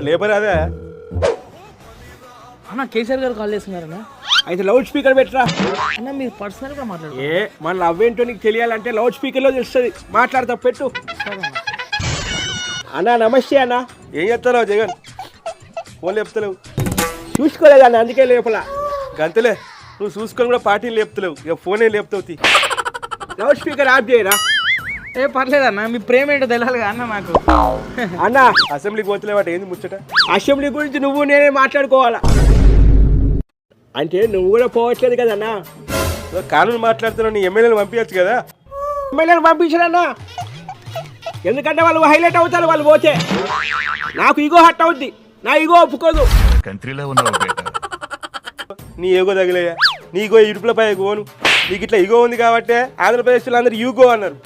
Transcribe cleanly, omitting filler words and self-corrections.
Labour అదే అన్న కేసీఆర్ గారు కాల్ చేస్తున్నారన్నా. అయితే లౌడ్ స్పీకర్ పెట్టరా. అన్న మీరు పర్సనల్గా మాట్లాడు. మన లవ్ ఏంటో నీకు తెలియాలంటే లౌడ్ స్పీకర్లో తెలుస్తుంది. మాట్లాడతా పెట్టు. అన్నా నమస్తే అన్న. ఏం చెప్తావు జగన్? ఫోన్ లేపుతలేవు. చూసుకోలేదు అన్న, అందుకే లేపలా. గంతలే నువ్వు చూసుకొని కూడా పార్టీలు లేపుతలేవు, ఇక ఫోనే లేపుతావు. లౌడ్ స్పీకర్ ఆఫ్ చేయరా. పర్లేదన్న, మీ ప్రేమ ఏంటో తెలియాలి అన్న నాకు. అన్న అసెంబ్లీకి పోతలేవాట, ఏంది ముచ్చట? అసెంబ్లీ గురించి నువ్వు నేనే మాట్లాడుకోవాలా అంటే నువ్వు కూడా పోవట్లేదు కదన్నా. కానూరు మాట్లాడుతున్నావు, నీ ఎమ్మెల్యేలు పంపించచ్చు కదా. ఎమ్మెల్యేలు పంపించారన్నా, ఎందుకంటే వాళ్ళు హైలైట్ అవుతారు. వాళ్ళు పోతే నాకు ఈగో హట్ అవుద్ది, నా ఈగో ఒప్పుకోదు. కంట్రీలో ఉన్నావు నీ ఈగో తగిలేయా, నీ ఈగో ఇడుపులపై పోను. నీకు ఇట్లా ఈగో ఉంది కాబట్టి ఆంధ్రప్రదేశ్లో అందరు యూగో అన్నారు.